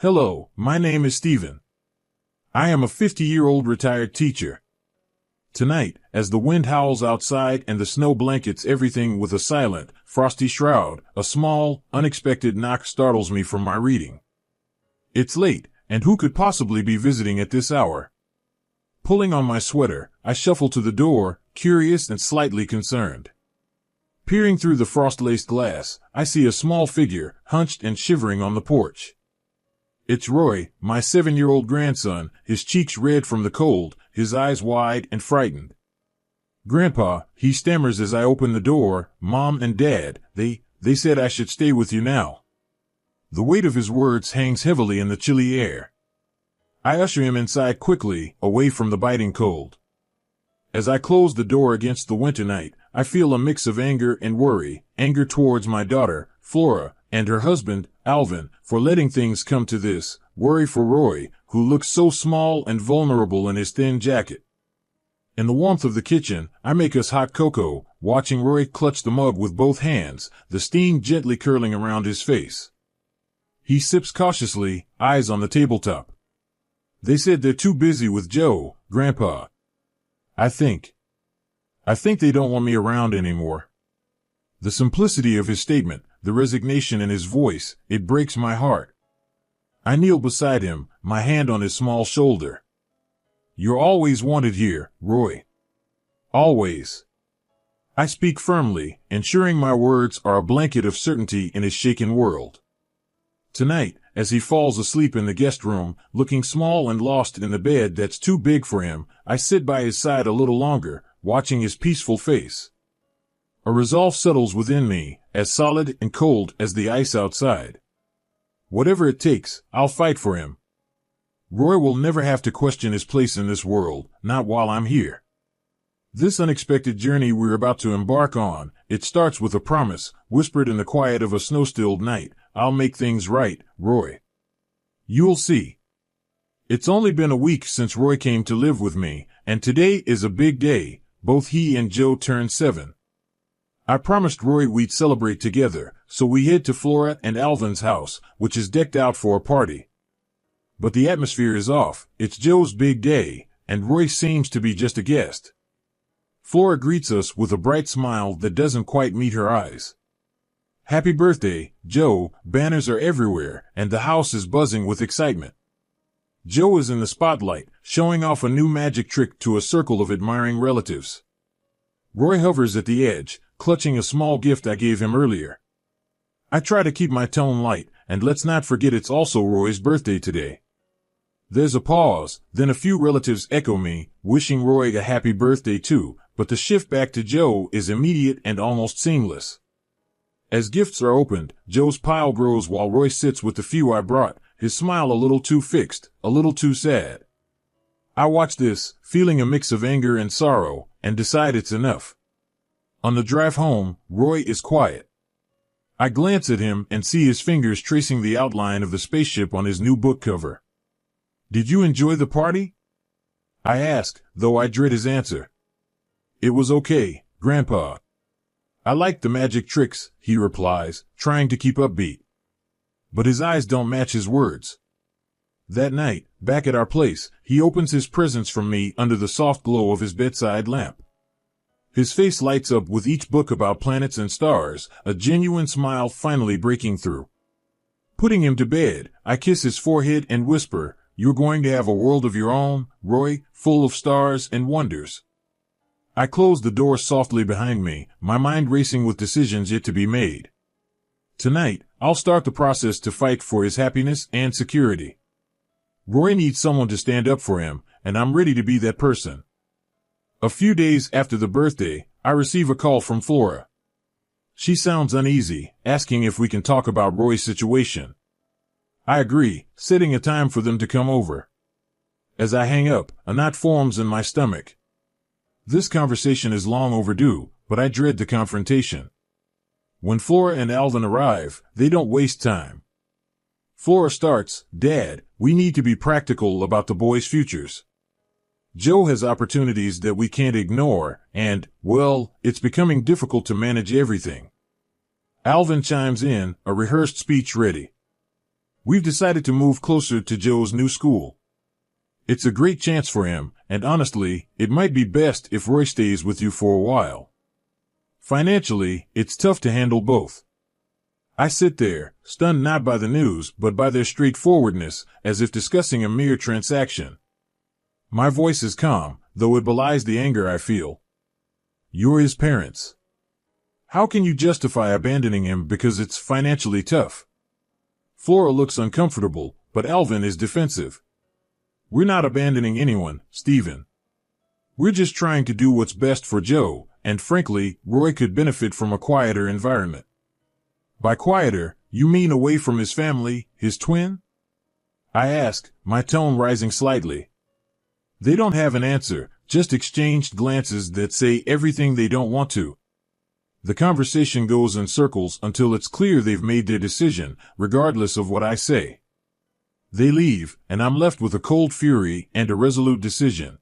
Hello, my name is Stephen. I am a 50-year-old retired teacher. Tonight, as the wind howls outside and the snow blankets everything with a silent, frosty shroud, a small, unexpected knock startles me from my reading. It's late, and who could possibly be visiting at this hour? Pulling on my sweater, I shuffle to the door, curious and slightly concerned. Peering through the frost-laced glass, I see a small figure, hunched and shivering on the porch. It's Roy, my 7-year-old grandson, his cheeks red from the cold, his eyes wide and frightened. "Grandpa," he stammers as I open the door, "Mom and Dad, they said I should stay with you now." The weight of his words hangs heavily in the chilly air. I usher him inside quickly, away from the biting cold. As I close the door against the winter night, I feel a mix of anger and worry, anger towards my daughter, Flora, and her husband, Alvin, for letting things come to this, worry for Roy, who looks so small and vulnerable in his thin jacket. In the warmth of the kitchen, I make us hot cocoa, watching Roy clutch the mug with both hands, the steam gently curling around his face. He sips cautiously, eyes on the tabletop. "They said they're too busy with Joe, Grandpa. I think they don't want me around anymore." The simplicity of his statement, the resignation in his voice, it breaks my heart. I kneel beside him, my hand on his small shoulder. "You're always wanted here, Roy. Always." I speak firmly, ensuring my words are a blanket of certainty in his shaken world. Tonight, as he falls asleep in the guest room, looking small and lost in the bed that's too big for him, I sit by his side a little longer, watching his peaceful face. A resolve settles within me, as solid and cold as the ice outside. Whatever it takes, I'll fight for him. Roy will never have to question his place in this world, not while I'm here. This unexpected journey we're about to embark on, it starts with a promise, whispered in the quiet of a snow-stilled night. "I'll make things right, Roy. You'll see." It's only been a week since Roy came to live with me, and today is a big day. Both he and Joe turned 7. I promised Roy we'd celebrate together, so we head to Flora and Alvin's house, which is decked out for a party. But the atmosphere is off. It's Joe's big day, and Roy seems to be just a guest. Flora greets us with a bright smile that doesn't quite meet her eyes. "Happy birthday, Joe." Banners are everywhere, and the house is buzzing with excitement. Joe is in the spotlight, showing off a new magic trick to a circle of admiring relatives. Roy hovers at the edge, clutching a small gift I gave him earlier. I try to keep my tone light, and let's not forget it's also Roy's birthday today. There's a pause, then a few relatives echo me, wishing Roy a happy birthday too, but the shift back to Joe is immediate and almost seamless. As gifts are opened, Joe's pile grows while Roy sits with the few I brought, his smile a little too fixed, a little too sad. I watch this, feeling a mix of anger and sorrow, and decide it's enough. On the drive home, Roy is quiet. I glance at him and see his fingers tracing the outline of the spaceship on his new book cover. "Did you enjoy the party?" I ask, though I dread his answer. "It was okay, Grandpa. I liked the magic tricks," he replies, trying to keep upbeat. But his eyes don't match his words. That night, back at our place, he opens his presents from me under the soft glow of his bedside lamp. His face lights up with each book about planets and stars, a genuine smile finally breaking through. Putting him to bed, I kiss his forehead and whisper, "You're going to have a world of your own, Roy, full of stars and wonders." I close the door softly behind me, my mind racing with decisions yet to be made. Tonight, I'll start the process to fight for his happiness and security. Roy needs someone to stand up for him, and I'm ready to be that person. A few days after the birthday, I receive a call from Flora. She sounds uneasy, asking if we can talk about Roy's situation. I agree, setting a time for them to come over. As I hang up, a knot forms in my stomach. This conversation is long overdue, but I dread the confrontation. When Flora and Alvin arrive, they don't waste time. Flora starts, "Dad, we need to be practical about the boys' futures. Joe has opportunities that we can't ignore, and, well, it's becoming difficult to manage everything." Alvin chimes in, a rehearsed speech ready. We've decided to move closer to Joe's new school. It's a great chance for him, and honestly, it might be best if Roy stays with you for a while. Financially, it's tough to handle both. I sit there, stunned not by the news, but by their straightforwardness, as if discussing a mere transaction. My voice is calm, though it belies the anger I feel. You're his parents. How can you justify abandoning him because it's financially tough? Flora looks uncomfortable, but Alvin is defensive. We're not abandoning anyone, Stephen. We're just trying to do what's best for Joe, and frankly, Roy could benefit from a quieter environment. By quieter, you mean away from his family, his twin? I ask, my tone rising slightly. They don't have an answer, just exchanged glances that say everything they don't want to. The conversation goes in circles until it's clear they've made their decision, regardless of what I say. They leave, and I'm left with a cold fury and a resolute decision.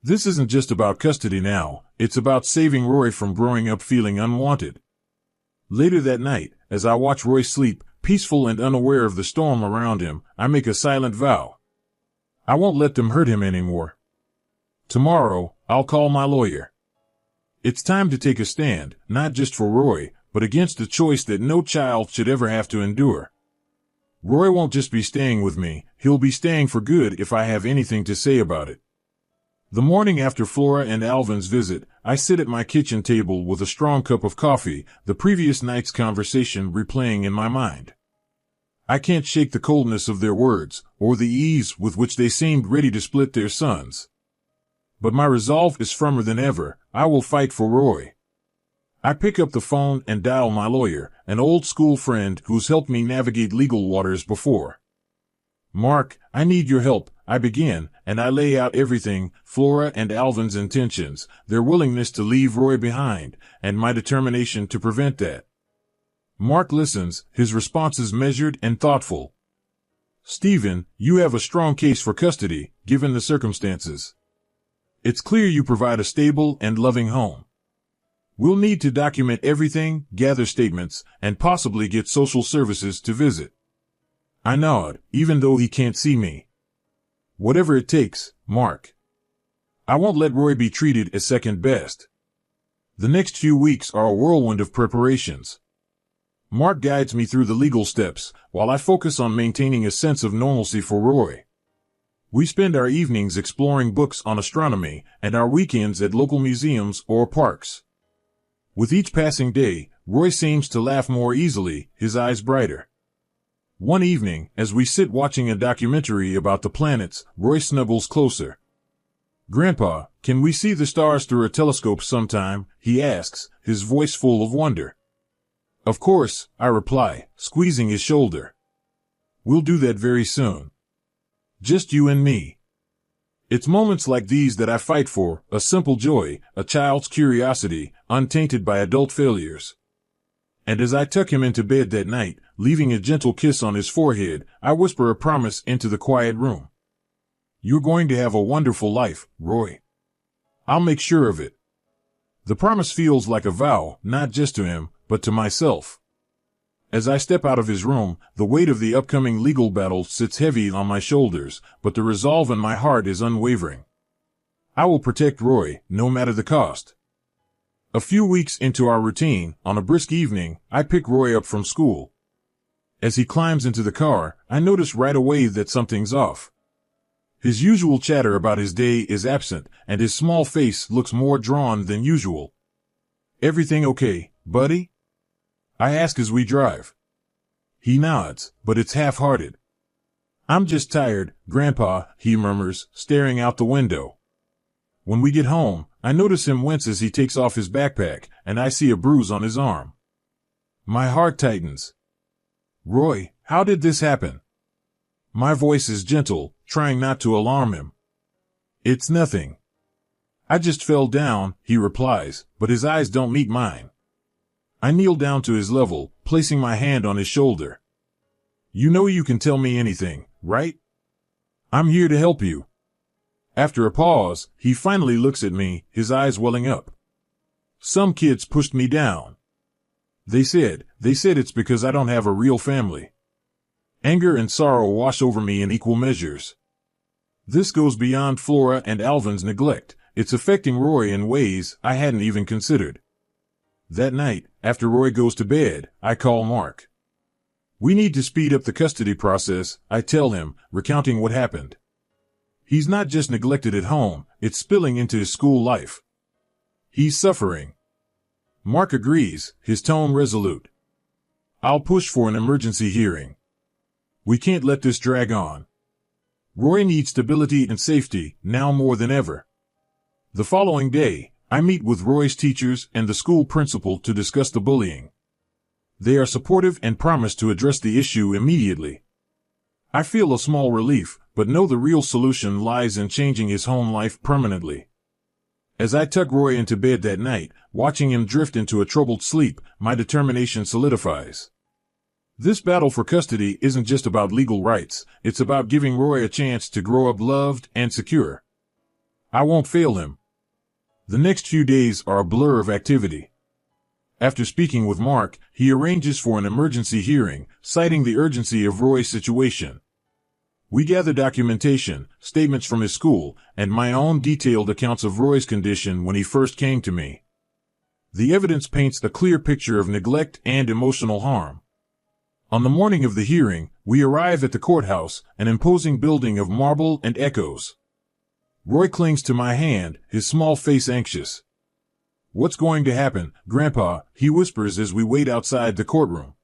This isn't just about custody now, it's about saving Roy from growing up feeling unwanted. Later that night, as I watch Roy sleep, peaceful and unaware of the storm around him, I make a silent vow. I won't let them hurt him anymore. Tomorrow, I'll call my lawyer. It's time to take a stand, not just for Roy, but against a choice that no child should ever have to endure. Roy won't just be staying with me, he'll be staying for good if I have anything to say about it. The morning after Flora and Alvin's visit, I sit at my kitchen table with a strong cup of coffee, the previous night's conversation replaying in my mind. I can't shake the coldness of their words, or the ease with which they seemed ready to split their sons. But my resolve is firmer than ever. I will fight for Roy. I pick up the phone and dial my lawyer, an old school friend who's helped me navigate legal waters before. Mark, I need your help, I begin, and I lay out everything, Flora and Alvin's intentions, their willingness to leave Roy behind, and my determination to prevent that. Mark listens, his responses measured and thoughtful. Stephen, you have a strong case for custody, given the circumstances. It's clear you provide a stable and loving home. We'll need to document everything, gather statements, and possibly get social services to visit. I nod, even though he can't see me. Whatever it takes, Mark. I won't let Roy be treated as second best. The next few weeks are a whirlwind of preparations. Mark guides me through the legal steps, while I focus on maintaining a sense of normalcy for Roy. We spend our evenings exploring books on astronomy, and our weekends at local museums or parks. With each passing day, Roy seems to laugh more easily, his eyes brighter. One evening, as we sit watching a documentary about the planets, Roy snuggles closer. Grandpa, can we see the stars through a telescope sometime? He asks, his voice full of wonder. Of course, I reply, squeezing his shoulder. We'll do that very soon. Just you and me. It's moments like these that I fight for, a simple joy, a child's curiosity, untainted by adult failures. And as I tuck him into bed that night, leaving a gentle kiss on his forehead, I whisper a promise into the quiet room. You're going to have a wonderful life, Roy. I'll make sure of it. The promise feels like a vow, not just to him, but to myself. As I step out of his room, the weight of the upcoming legal battle sits heavy on my shoulders, but the resolve in my heart is unwavering. I will protect Roy, no matter the cost. A few weeks into our routine, on a brisk evening, I pick Roy up from school. As he climbs into the car, I notice right away that something's off. His usual chatter about his day is absent, and his small face looks more drawn than usual. Everything okay, buddy? I ask as we drive. He nods, but it's half-hearted. I'm just tired, Grandpa, he murmurs, staring out the window. When we get home, I notice him wince as he takes off his backpack, and I see a bruise on his arm. My heart tightens. Roy, how did this happen? My voice is gentle, trying not to alarm him. It's nothing. I just fell down, he replies, but his eyes don't meet mine. I kneel down to his level, placing my hand on his shoulder. You know you can tell me anything, right? I'm here to help you. After a pause, he finally looks at me, his eyes welling up. Some kids pushed me down. They said it's because I don't have a real family. Anger and sorrow wash over me in equal measures. This goes beyond Flora and Alvin's neglect. It's affecting Roy in ways I hadn't even considered. That night, after Roy goes to bed, I call Mark. We need to speed up the custody process, I tell him, recounting what happened. He's not just neglected at home, it's spilling into his school life. He's suffering. Mark agrees, his tone resolute. I'll push for an emergency hearing. We can't let this drag on. Roy needs stability and safety, now more than ever. The following day, I meet with Roy's teachers and the school principal to discuss the bullying. They are supportive and promise to address the issue immediately. I feel a small relief, but know the real solution lies in changing his home life permanently. As I tuck Roy into bed that night, watching him drift into a troubled sleep, my determination solidifies. This battle for custody isn't just about legal rights, it's about giving Roy a chance to grow up loved and secure. I won't fail him. The next few days are a blur of activity. After speaking with Mark, he arranges for an emergency hearing, citing the urgency of Roy's situation. We gather documentation, statements from his school, and my own detailed accounts of Roy's condition when he first came to me. The evidence paints a clear picture of neglect and emotional harm. On the morning of the hearing, we arrive at the courthouse, an imposing building of marble and echoes. Roy clings to my hand, his small face anxious. "What's going to happen, Grandpa?" he whispers as we wait outside the courtroom.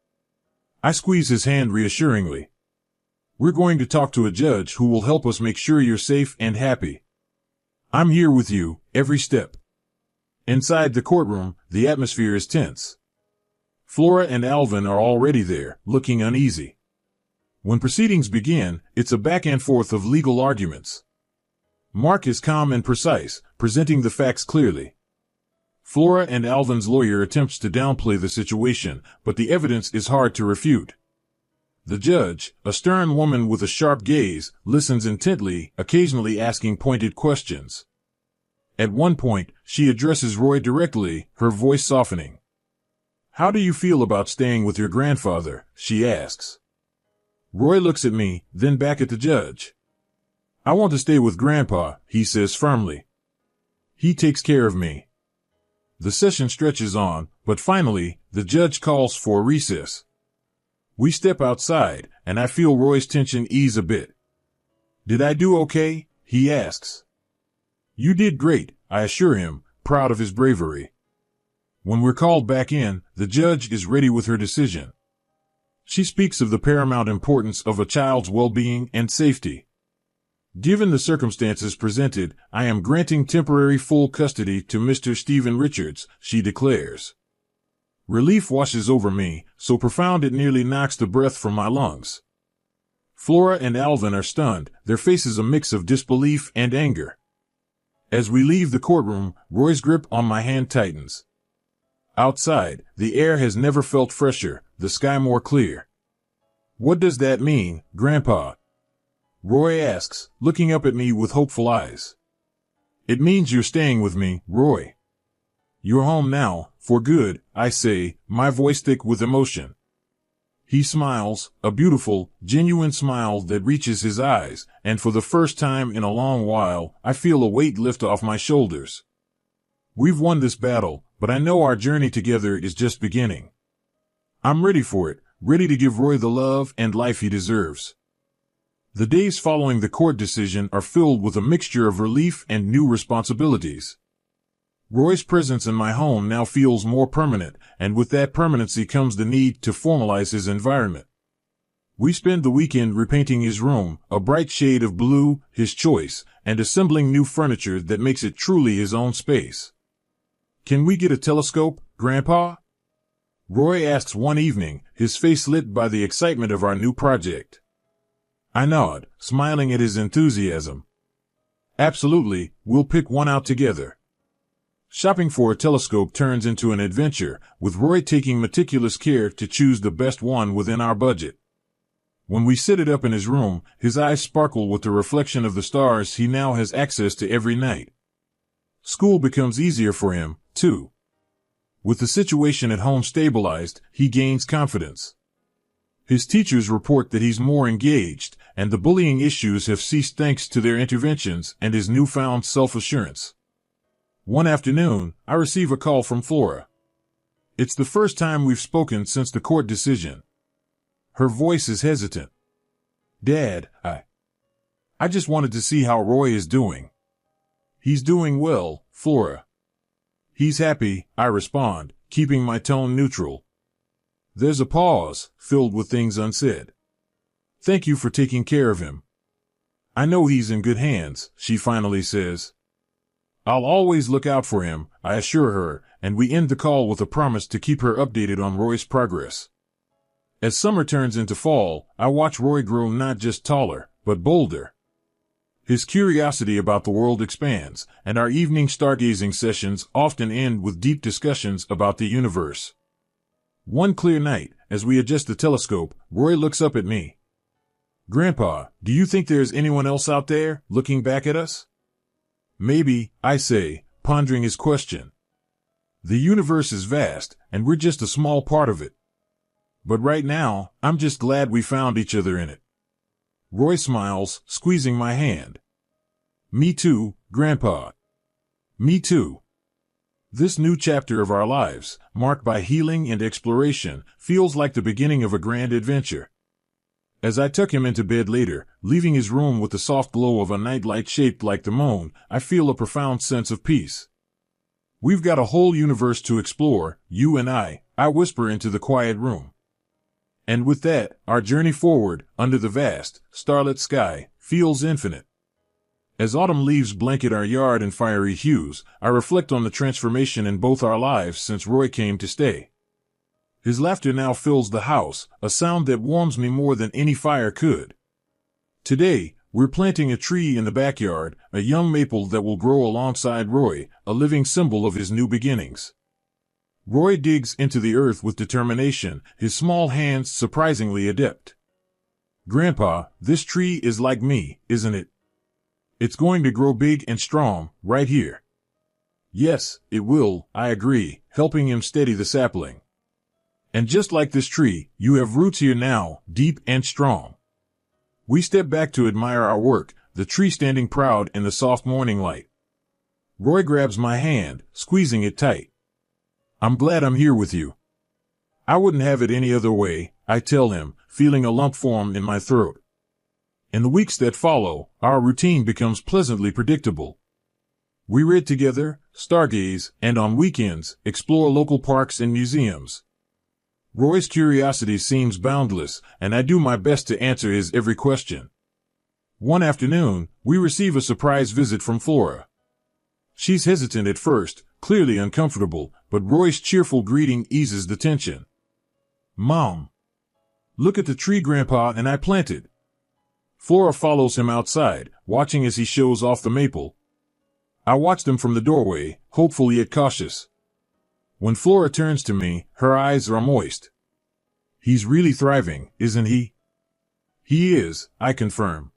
I squeeze his hand reassuringly. "We're going to talk to a judge who will help us make sure you're safe and happy. I'm here with you, every step." Inside the courtroom, the atmosphere is tense. Flora and Alvin are already there, looking uneasy. When proceedings begin, it's a back and forth of legal arguments. Mark is calm and precise, presenting the facts clearly. Flora and Alvin's lawyer attempts to downplay the situation, but the evidence is hard to refute. The judge, a stern woman with a sharp gaze, listens intently, occasionally asking pointed questions. At one point, she addresses Roy directly, her voice softening. "How do you feel about staying with your grandfather?" she asks. Roy looks at me, then back at the judge. "I want to stay with Grandpa," he says firmly. "He takes care of me." The session stretches on, but finally, the judge calls for a recess. We step outside, and I feel Roy's tension ease a bit. "Did I do okay?" he asks. "You did great," I assure him, proud of his bravery. When we're called back in, the judge is ready with her decision. She speaks of the paramount importance of a child's well-being and safety. "Given the circumstances presented, I am granting temporary full custody to Mr. Stephen Richards," she declares. Relief washes over me, so profound it nearly knocks the breath from my lungs. Flora and Alvin are stunned, their faces a mix of disbelief and anger. As we leave the courtroom, Roy's grip on my hand tightens. Outside, the air has never felt fresher, the sky more clear. "What does that mean, Grandpa?" Roy asks, looking up at me with hopeful eyes. "It means you're staying with me, Roy. You're home now, for good," I say, my voice thick with emotion. He smiles, a beautiful, genuine smile that reaches his eyes, and for the first time in a long while, I feel a weight lift off my shoulders. We've won this battle, but I know our journey together is just beginning. I'm ready for it, ready to give Roy the love and life he deserves. The days following the court decision are filled with a mixture of relief and new responsibilities. Roy's presence in my home now feels more permanent, and with that permanency comes the need to formalize his environment. We spend the weekend repainting his room, a bright shade of blue, his choice, and assembling new furniture that makes it truly his own space. "Can we get a telescope, Grandpa?" Roy asks one evening, his face lit by the excitement of our new project. I nod, smiling at his enthusiasm. "Absolutely, we'll pick one out together." Shopping for a telescope turns into an adventure, with Roy taking meticulous care to choose the best one within our budget. When we set it up in his room, his eyes sparkle with the reflection of the stars he now has access to every night. School becomes easier for him, too. With the situation at home stabilized, he gains confidence. His teachers report that he's more engaged, and the bullying issues have ceased thanks to their interventions and his newfound self-assurance. One afternoon, I receive a call from Flora. It's the first time we've spoken since the court decision. Her voice is hesitant. Dad, I just wanted to see how Roy is doing. He's doing well, Flora. He's happy, I respond, keeping my tone neutral. There's a pause, filled with things unsaid. Thank you for taking care of him. I know he's in good hands, she finally says. I'll always look out for him, I assure her, and we end the call with a promise to keep her updated on Roy's progress. As summer turns into fall, I watch Roy grow not just taller, but bolder. His curiosity about the world expands, and our evening stargazing sessions often end with deep discussions about the universe. One clear night, as we adjust the telescope, Roy looks up at me. Grandpa, do you think there's anyone else out there, looking back at us? Maybe, I say, pondering his question. The universe is vast, and we're just a small part of it. But right now, I'm just glad we found each other in it. Roy smiles, squeezing my hand. Me too, Grandpa. Me too. This new chapter of our lives, marked by healing and exploration, feels like the beginning of a grand adventure. As I tuck him into bed later, leaving his room with the soft glow of a nightlight shaped like the moon, I feel a profound sense of peace. We've got a whole universe to explore, you and I whisper into the quiet room. And with that, our journey forward, under the vast, starlit sky, feels infinite. As autumn leaves blanket our yard in fiery hues, I reflect on the transformation in both our lives since Roy came to stay. His laughter now fills the house, a sound that warms me more than any fire could. Today, we're planting a tree in the backyard, a young maple that will grow alongside Roy, a living symbol of his new beginnings. Roy digs into the earth with determination, his small hands surprisingly adept. Grandpa, this tree is like me, isn't it? It's going to grow big and strong, right here. Yes, it will, I agree, helping him steady the sapling. And just like this tree, you have roots here now, deep and strong. We step back to admire our work, the tree standing proud in the soft morning light. Roy grabs my hand, squeezing it tight. I'm glad I'm here with you. I wouldn't have it any other way, I tell him, feeling a lump form in my throat. In the weeks that follow, our routine becomes pleasantly predictable. We read together, stargaze, and on weekends, explore local parks and museums. Roy's curiosity seems boundless, and I do my best to answer his every question. One afternoon, we receive a surprise visit from Flora. She's hesitant at first, clearly uncomfortable, but Roy's cheerful greeting eases the tension. Mom, look at the tree Grandpa and I planted. Flora follows him outside, watching as he shows off the maple. I watch them from the doorway, hopeful yet cautious. When Flora turns to me, her eyes are moist. He's really thriving, isn't he? He is, I confirm.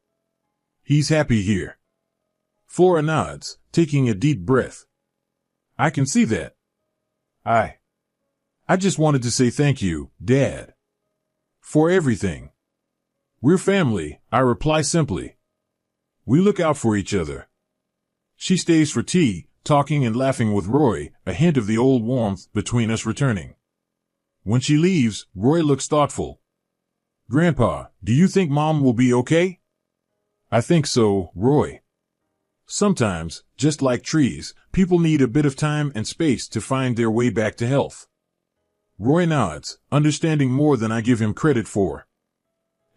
He's happy here. Flora nods, taking a deep breath. I can see that. I just wanted to say thank you, Dad. For everything. We're family, I reply simply. We look out for each other. She stays for tea, talking and laughing with Roy, a hint of the old warmth between us returning. When she leaves, Roy looks thoughtful. Grandpa, do you think Mom will be okay? I think so, Roy. Sometimes, just like trees, people need a bit of time and space to find their way back to health. Roy nods, understanding more than I give him credit for.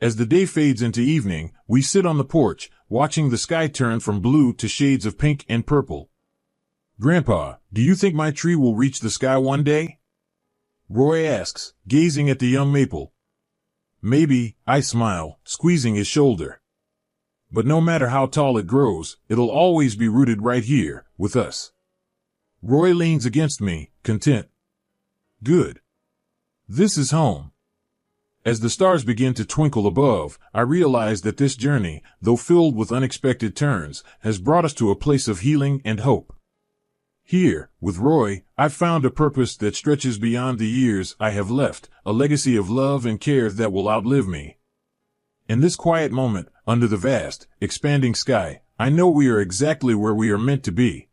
As the day fades into evening, we sit on the porch, watching the sky turn from blue to shades of pink and purple. Grandpa, do you think my tree will reach the sky one day? Roy asks, gazing at the young maple. Maybe, I smile, squeezing his shoulder. But no matter how tall it grows, it'll always be rooted right here, with us. Roy leans against me, content. Good. This is home. As the stars begin to twinkle above, I realize that this journey, though filled with unexpected turns, has brought us to a place of healing and hope. Here, with Roy, I've found a purpose that stretches beyond the years I have left, a legacy of love and care that will outlive me. In this quiet moment, under the vast, expanding sky, I know we are exactly where we are meant to be.